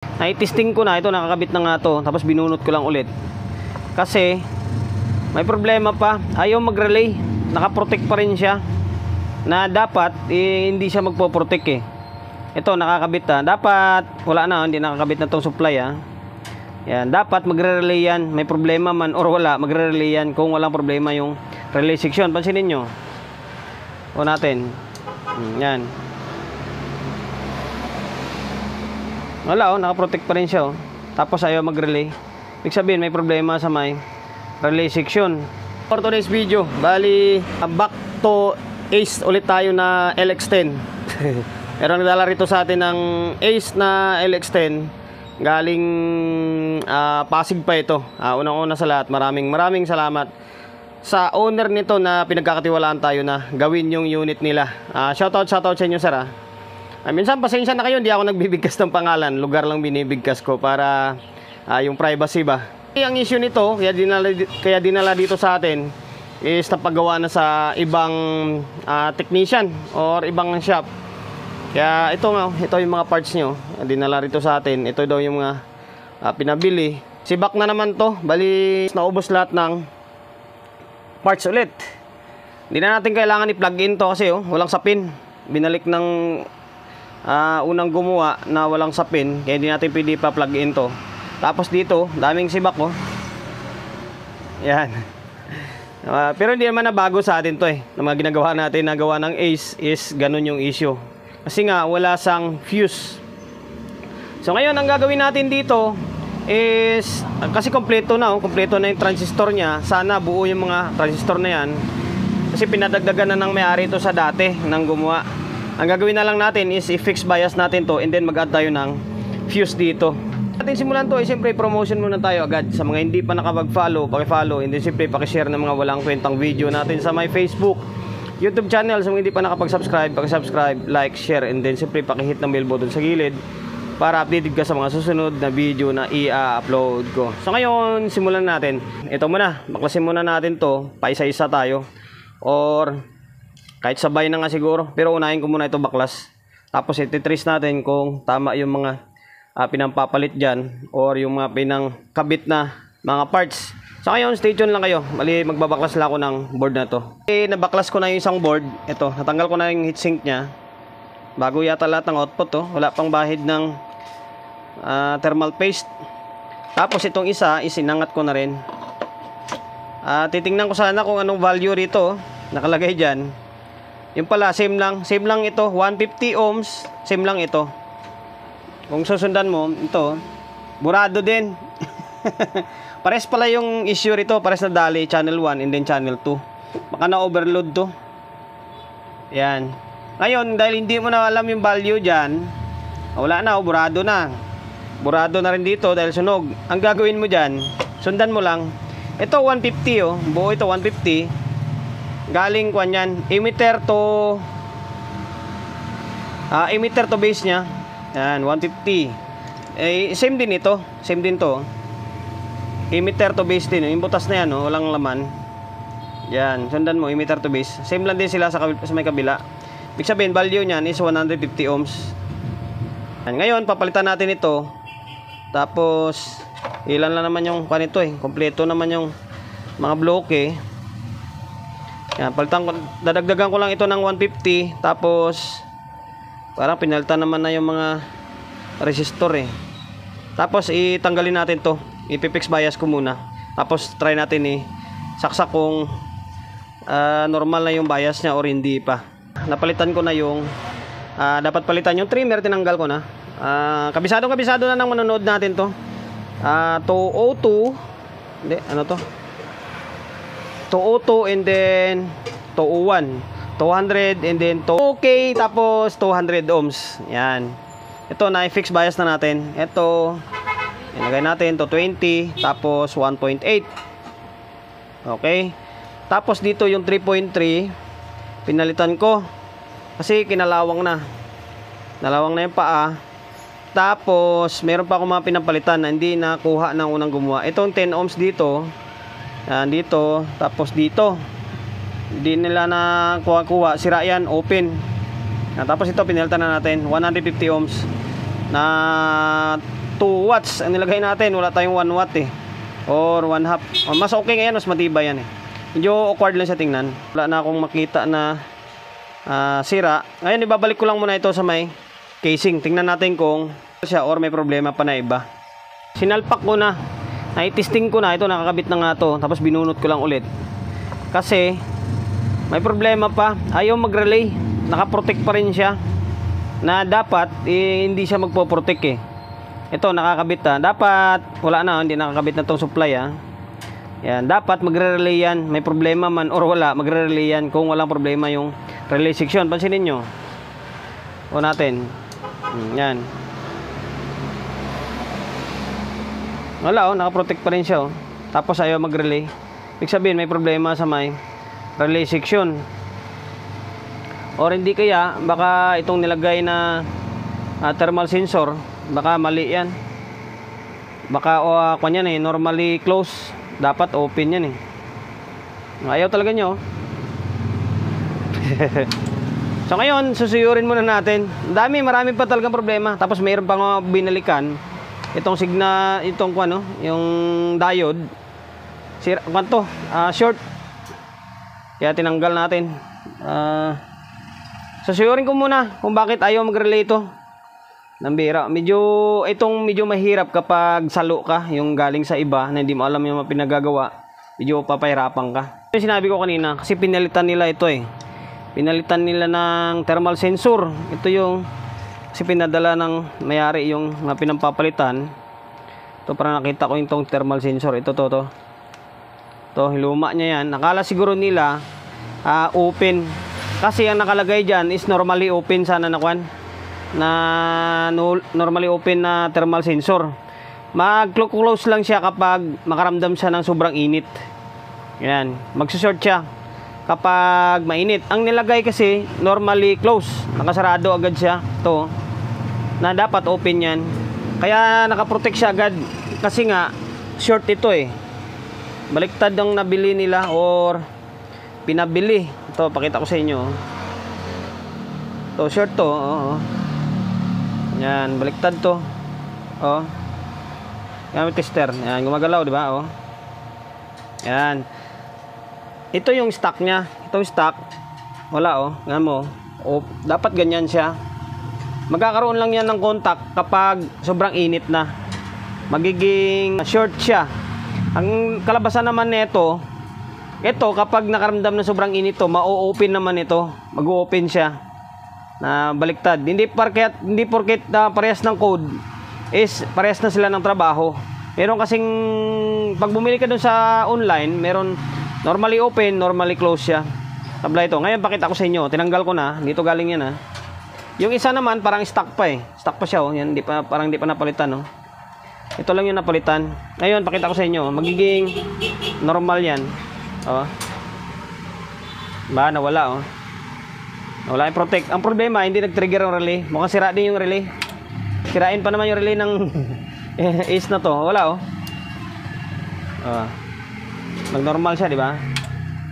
Nai-testing ko na ito, nakakabit na nga to, tapos binunot ko lang ulit. Kasi may problema pa, ayaw mag-relay. Naka-protect pa rin siya. Na dapat hindi siya magpo-protect eh. Ito nakakabit dapat wala na, hindi nakakabit na tong supply Yan, dapat magre-relay yan. May problema man or wala, magre-relay yan kung walang problema yung relay section. Pansinin nyo. O natin. Yan. Wala naka-protect pa rin siya Tapos ayaw mag-relay. Ibig sabihin may problema sa may relay section. For today's video, bali back to Ace ulit tayo na LX10. Pero nagdala rito sa atin ng Ace na LX10. Galing Pasig pa ito. Unang-una sa lahat, maraming salamat sa owner nito na pinagkakatiwalaan tayo na gawin yung unit nila. Shoutout sa inyo sir minsan pasensya na kayo, hindi ako nagbibigkas ng pangalan, lugar lang binibigkas ko para yung privacy ba. Ang issue nito, kaya dinala dito sa atin is napagawa na sa ibang technician or ibang shop. Kaya ito yung mga parts nyo dinala rito sa atin. Ito daw yung mga pinabili. Sibak na naman to, bali naubos lahat ng parts ulit. Hindi na natin kailangan i-plug in to kasi walang sapin. Binalik ng unang gumawa na walang sapin, kaya hindi natin pwede pa plug in to. Tapos dito, daming sibak Yan. Pero hindi naman na bago sa atin to na mga ginagawa natin na gawa ng Ace is ganun yung issue. Kasi nga wala sang fuse. So ngayon ang gagawin natin dito is kasi kompleto na yung transistor niya. Sana buo yung mga transistor na yan. Kasi pinadagdagan na ng may-ari ito sa dati nang gumawa. Ang gagawin na lang natin is i-fix bias natin to and then mag-add tayo ng fuse dito. Natin simulan to siyempre promotion muna tayo agad sa mga hindi pa nakapag-follow, paki-follow and then siyempre paki-share ng mga walang kwentang video natin sa my Facebook, YouTube channel. Sa mga hindi pa nakapag-subscribe, paki-subscribe, like, share and then siyempre paki-hit ng bell button sa gilid para updated ka sa mga susunod na video na i-upload ko. So ngayon, simulan natin. Ito muna, baklasin muna natin to, paisa-isa tayo or kahit sabay na nga siguro, pero unahin ko muna ito baklas. Tapos iti-trace natin kung tama yung mga pinampapalit dyan or yung mga pinangkabit na mga parts. So ngayon, stay tuned lang kayo. Bali, magbabaklas lang ako ng board na to. Nabaklas ko na yung isang board. Ito, natanggal ko na yung heatsink nya. Bago yata lahat ng output wala pang bahid ng thermal paste. Tapos itong isa, isinangat ko na rin. Titingnan ko sana kung anong value rito nakalagay dyan. Yung pala, same lang ito, 150 ohms, same lang ito. Kung susundan mo, ito, burado din. Pares pala yung issue rito, pares na dali, channel 1 and then channel 2. Baka na-overload to. Yan. Ngayon, dahil hindi mo na alam yung value dyan, wala na, burado na. Burado na rin dito dahil sunog. Ang gagawin mo dyan, sundan mo lang. Ito, 150 buo ito, 150. Galing kwan yan, emitter to base nya. Yan, 150. Same din ito, same din to. Emitter to base din, yung butas na yan walang laman. Yan, sundan mo, emitter to base. Same lang din sila sa may kabila. Ibig sabihin, value niyan is 150 ohms. Yan, ngayon, papalitan natin ito. Tapos, ilan lang naman yung kwan ito kompleto naman yung mga bloke Yan, dadagdagan ko lang ito ng 150. Tapos parang pinalitan naman na yung mga resistor Tapos itanggalin natin to, ipipix bias ko muna. Tapos try natin saksak kung normal na yung bias nya or hindi pa. Napalitan ko na yung dapat palitan yung trimmer, tinanggal ko na. Kabisado na nang manonood natin to. 202 hindi, ano to, 202 and then 201, 200 and then 2K, tapos 200 ohms. Yan. Ito na i-fix bias na natin. Ito ilagay natin to 20, tapos 1.8. Okay. Tapos dito yung 3.3 pinalitan ko kasi kinalawang na. Nalawang na yung paa. Tapos meron pa akong mga pinapalitan na hindi nakuha ng unang gumawa. Itong 10 ohms dito. Yan, dito, tapos dito hindi nila na kuha, sira yan, open. Yan, tapos ito pinalitan na natin 150 ohms na watts ang nilagay natin, wala tayong 1 watt eh, or 1/2. Mas okay ngayon, mas matibay yan eh. Medyo awkward lang siya tingnan. Wala na akong makita na sira. Ngayon ibabalik ko lang muna ito sa may casing. Tingnan natin kung siya or may problema pa na iba. Sinalpak ko na, na-testing ko na, ito nakakabit na nga to, tapos binunot ko lang ulit kasi may problema pa, ayaw mag-relay, nakaprotect pa rin siya, na dapat hindi siya magpo-protect eh. Ito nakakabit dapat wala na, hindi nakakabit na tong supply yan, dapat magre-relay yan, may problema man or wala, magre-relay yan kung walang problema yung relay section. Pansinin nyo o natin, yan, wala nakaprotect pa rin siya tapos ayaw mag-relay. Ibig sabihin may problema sa may relay section, or hindi kaya baka itong nilagay na thermal sensor, baka mali yan, baka kanyan normally close, dapat open yan ayaw talaga nyo. So ngayon susuyurin muna natin, marami pa talagang problema, tapos mayroon pang binalikan itong itong yung diode sira, short, kaya tinanggal natin. Susuyurin ko muna kung bakit ayaw mag-relay ito. Nambira, medyo mahirap kapag salo ka, yung galing sa iba na hindi mo alam yung pinagagawa, medyo papahirapan ka. Yung sinabi ko kanina, kasi pinalitan nila ito pinalitan nila ng thermal sensor. Ito yung kasi pinadala ng mayari yung pinampapalitan. Ito para nakita ko yung thermal sensor. Ito luma niya yan. Nakala siguro nila open, kasi ang nakalagay dyan is normally open sana normally open na thermal sensor. Mag-close lang siya kapag makaramdam siya ng sobrang init. Yan, magsushort siya kapag mainit. Ang nilagay kasi normally close, nakasarado agad siya na dapat open yan, kaya nakaprotect siya agad kasi nga short ito baliktad ang nabili nila or pinabili. Ito pakita ko sa inyo, short yan, baliktad gamit tester yan, gumagalaw diba yan. Ito yung stock nya, itong stock wala nga mo, dapat ganyan siya. Magkakaroon lang yan ng contact kapag sobrang init na, magiging short siya. Ang kalabasan naman nito, ito kapag nakaramdam na sobrang init ma-open naman ito, mag-open siya na baliktad. Hindi porket parehas ng code is parehas na sila ng trabaho. Meron kasing pag bumili ka dun sa online, meron normally open, normally close siya. Tabla ito. Ngayon pakita ko sa inyo, tinanggal ko na, dito galing yan Yung isa naman parang stock pa stock pa siya yan, parang hindi pa napalitan Ito lang yung napalitan. Ngayon pakita ko sa inyo, magiging normal yan. Nawala nawala yung protect. Ang problema, hindi nag-trigger ang relay. Mukhang sira din yung relay. Sirain pa naman yung relay ng ace na to. Wala nag-normal siya, di ba?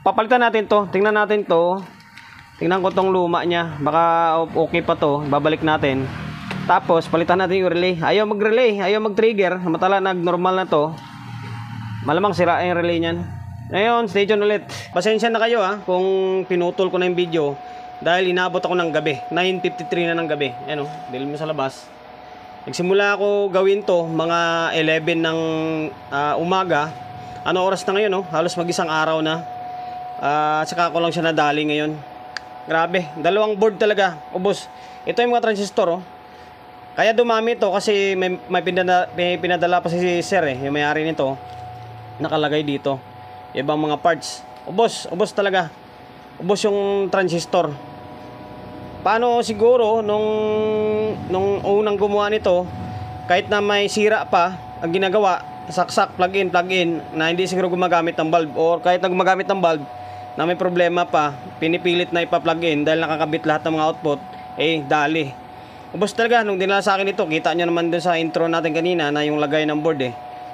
Papalitan natin to. Tingnan natin to. Tingnan ko tong luma niya, baka okay pa to, babalik natin. Tapos palitan natin yung relay. Ayaw mag-relay, ayaw mag-trigger, samantala nag-normal na to. Malamang sira yung relay niyan. Ngayon, stay tuned ulit. Pasensya na kayo kung pinutol ko na yung video dahil inabot ako ng gabi. 9:53 na ng gabi. Ayan dahil mo sa labas. Nagsimula ako gawin to mga 11 ng umaga. Ano oras na ngayon halos mag-isang araw na. Saka ko lang siya nadali ngayon. Grabe, dalawang board talaga, ubos. Ito yung mga transistor Kaya dumami to kasi may pinadala pa si sir yung may-ari nito. Nakalagay dito ibang mga parts. Ubos talaga. Ubos yung transistor. Paano siguro nung unang gumawa nito, kahit na may sira pa, ang ginagawa, saksak, plug-in na hindi siguro gumagamit ng bulb, or kahit na gumagamit ng bulb na may problema pa, pinipilit na ipa-plug in dahil nakakabit lahat ng mga output, dali. Ubos talaga nung dinala sa akin ito. Kita nyo naman dun sa intro natin kanina na yung lagay ng board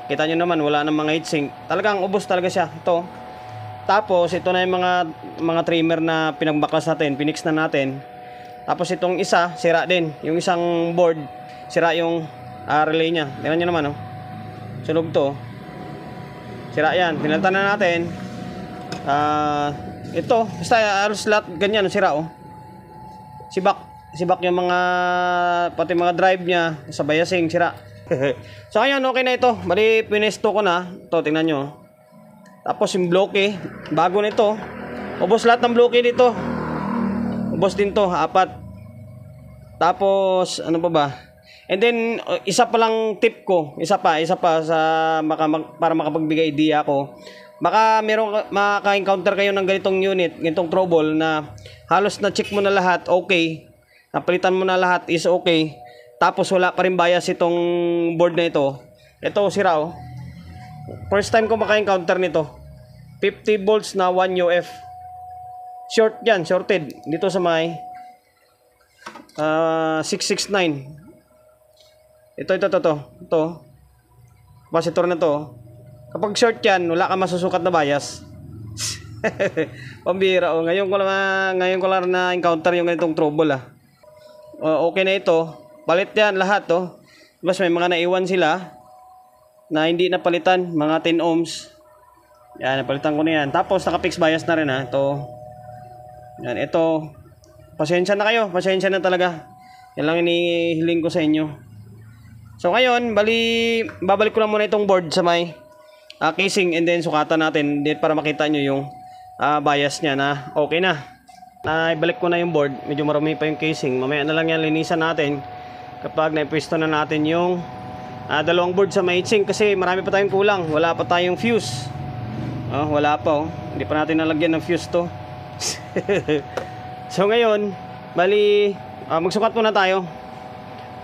Kita nyo naman wala nang mga heatsink. Talagang ubos talaga siya. Ito. Tapos ito na yung mga trimmer na pinagbaklas natin, pinix na natin. Tapos itong isa, sira din. Yung isang board, sira yung relay niya. Tingnan nyo naman, oh. Sunog to. Sira yan. Pinalitan na natin. Ito, basta halos lahat ganyan, sira, oh. Sibak yung mga, pati mga drive niya, sa biasing, sira. So ngayon, okay na ito. Bali, pinesto ko na. Ito, tingnan nyo. Tapos yung bloke, bago nito. Ubos lahat ng bloke dito. Ubos din to, 4. Tapos, ano pa ba? And then, isa pa lang tip ko. Isa pa sa para makapagbigay idea ako. Baka maka-encounter kayo ng ganitong unit, ganitong trouble na halos na-check mo na lahat, okay. Napalitan mo na lahat, is okay. Tapos wala pa rin bias itong board na ito. Ito, sira, oh. First time ko maka-encounter nito. 50 volts na 1 UF. Short yan, shorted. Dito sa may 669. Ito. Capacitor na to. Kapag short yan, wala ka masusukat na bias. Pambira, oh. Ngayon ko lang na encounter yung ganitong trouble, ah. Okay na ito. Palit yan lahat, oh. Mas may mga naiwan sila na hindi napalitan, mga 10 ohms. Yan, napalitan ko na yan. Tapos naka-fix bias na rin, ha. Ito. Yan, ito. Pasensya na kayo, pasensya na talaga. Yan lang inihiling ko sa inyo. So ngayon, babalik ko lang muna itong board sa may casing, and then sukatan natin din para makita nyo yung bias nya na okay na. Ibalik ko na yung board, medyo marami pa yung casing. Mamaya na lang yan linisan natin kapag naipwesto na natin yung dalawang board sa may casing, kasi marami pa tayong kulang. Wala pa tayong fuse. Wala pa, oh. Hindi pa natin nalagyan ng fuse to. So ngayon, magsukat muna tayo.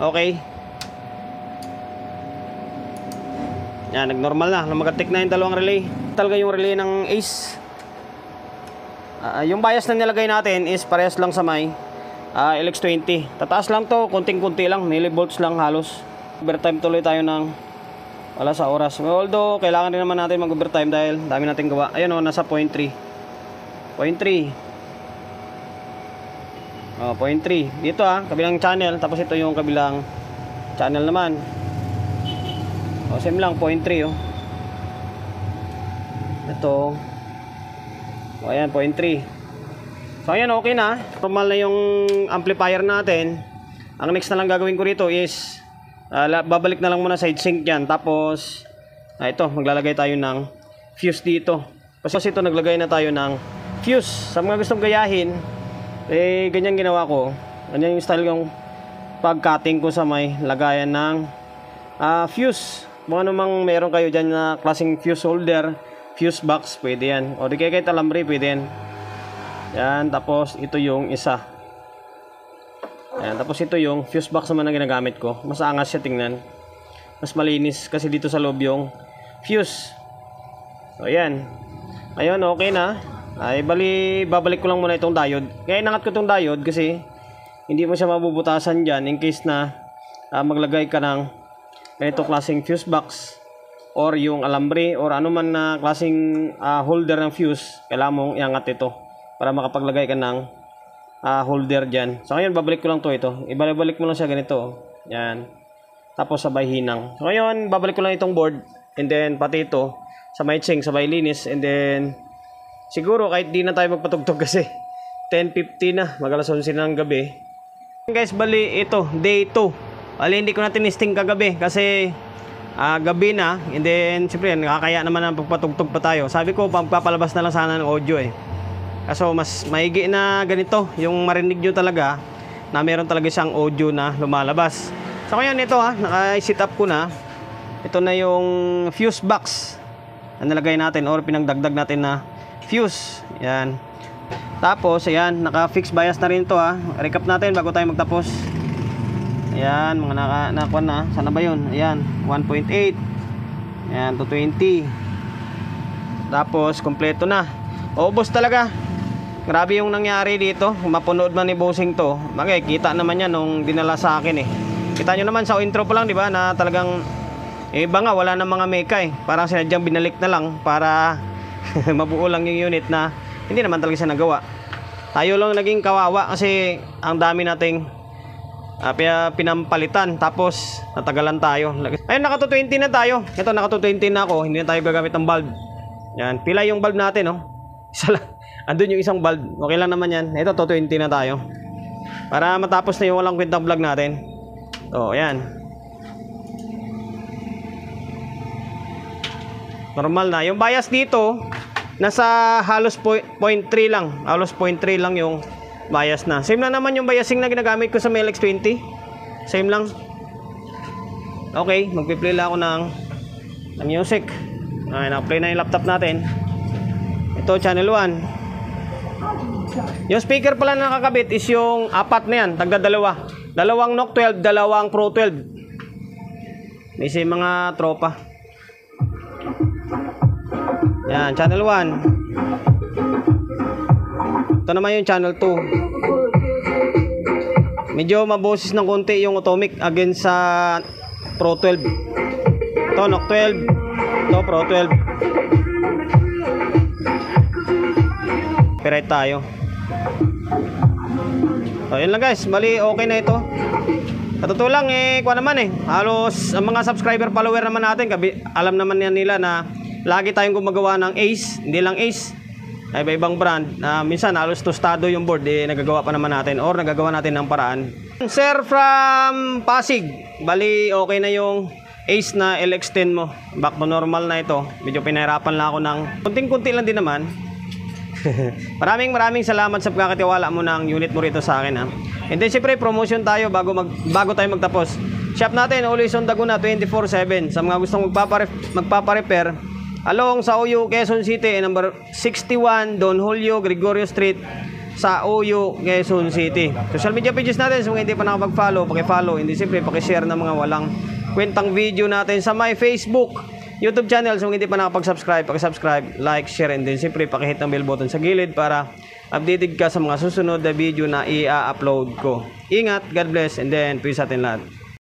Okay. Yan, nag-normal na. Mag-tick na yung dalawang relay. Talaga yung relay ng Ace. Yung bias na nilagay natin is parehas lang sa may LX20. Tataas lang to, konting-kunti lang, millivolts lang halos. Overtime tuloy tayo ng wala sa oras. Although, kailangan din naman natin mag-overtime dahil dami natin gawa. Ayun, oh, nasa 0.3. 0.3 dito, kabilang channel, tapos ito yung kabilang channel naman. Same lang, 0.3, oh. Ito, ayan, 0.3. So ayan, okay na. Normal na yung amplifier natin. Ang next na lang gagawin ko rito is babalik na lang muna side sync yan. Tapos ito, maglalagay tayo ng fuse dito. Kasi ito, naglagay na tayo ng fuse. Sa mga gustong gayahin, ganyan ginawa ko. Ganyan yung style yung pag-cutting ko sa may lagayan ng fuse. Kung ano mang meron kayo dyan na klaseng fuse holder, fuse box, pwede yan. O di kaya kahit alambre, pwede yan. Yan, tapos ito yung isa. Yan, tapos ito yung fuse box naman na ginagamit ko. Mas angas siya tingnan. Mas malinis kasi dito sa loob yung fuse. So yan. Ayun, okay na. Babalik ko lang muna itong diode. Kaya inangat ko itong diode kasi hindi mo siya mabubutasan dyan in case na maglagay ka ng ganito klaseng fuse box or yung alambre or ano man na klaseng holder ng fuse. Kailangan mong iangat ito para makapaglagay ka ng holder dyan. So ngayon, babalik ko lang ito. Ibalik mo lang siya ganito. Yan. Tapos sabay hinang. So ngayon, babalik ko lang itong board and then pati ito sabay ching, sabay linis, and then siguro kahit di na tayo magpatugtog kasi 10:50 na, mag-alas 11 na ng gabi. Guys, bali ito, day 2. Bali hindi ko na tinisting kagabi kasi gabi na, and then siyempre nakakaya naman ang pagpatugtog pa tayo. Sabi ko, pagpapalabas na lang sana ng audio Kaso mas maigi na ganito, yung marinig nyo talaga na meron talaga siyang audio na lumalabas. So ngayon ito naka-set up ko na. Ito na yung fuse box na nilagay natin or pinagdagdag natin na fuse. Yan. Tapos ayan, naka-fix bias na rin ito Recap natin bago tayo magtapos. Ayan, mga nakakuha na. Sana ba yun? Ayan, 1.8. Ayan, 220. Tapos kompleto na. Ubos talaga. Grabe yung nangyari dito. Mapunood man ni Bossing to. Makikita naman yan nung dinala sa akin Kita nyo naman sa intro pa lang, di ba? Na talagang iba nga, wala na mga meka Parang sinadyang binalik na lang para mabuo lang yung unit na hindi naman talaga siya nagawa. Tayo lang naging kawawa kasi ang dami nating pinampalitan, tapos natagalan tayo. Ayun, naka 220 na tayo. Ito, naka 220 na ako, hindi na tayo gagamit ng bulb. Yan, pila yung bulb natin, no? Isa lang, andun yung isang bulb, okay lang naman yan. Ito, 220 na tayo para matapos na yung walang kwentang vlog natin. So, ayan, normal na. Yung bias dito nasa halos 0.3 lang, halos 0.3 lang yung bias na. Same na naman yung biasing na ginagamit ko sa may LX20. Same lang. Okay, magpi-play lang ako ng music. Ay, na-play na yung laptop natin. Ito, channel 1. Yung speaker pala na nakakabit is yung apat na yan, tagda-dalawa. Dalawang NOC 12, dalawang Pro 12. May isa mga tropa. Yan, channel 1. Ito naman yung channel 2. Medyo maboses ng konti yung Atomic against sa Pro 12. Ito, NOC 12. Ito, Pro 12. Copyright tayo. So, yun lang guys. Bali, okay na ito. Totoo lang, kuha naman halos ang mga subscriber follower naman natin, alam naman yan nila na lagi tayong gumagawa ng Ace. Hindi lang Ace, ay iba-ibang brand. Minsan halos tostado yung board, nagagawa pa naman natin or nagagawa natin ng paraan. Sir from Pasig, bali okay na yung Ace na LX10 mo. Back to normal na ito. Medyo pinahirapan lang ako ng kunting-kunti lang din naman. maraming salamat sa pagkakatiwala mo ng unit mo rito sa akin, ha. And then siyempre promotion tayo bago tayo magtapos. Shop natin always on Laguna 24/7. Sa mga gustong magpapa-repair along sa OU Quezon City, number 61 Don Julio Gregorio Street sa OU Quezon City. Social media pages natin, so kung hindi pa nakapag-follow, paki-follow. Hindi siyempre paki-share ng mga walang kwentang video natin sa my Facebook, YouTube channel. So kung hindi pa nakapag-subscribe, paki-subscribe, like, share, and then siyempre paki-hit ng bell button sa gilid para updated ka sa mga susunod na video na i-upload ko. Ingat, God bless, and then peace atin lahat.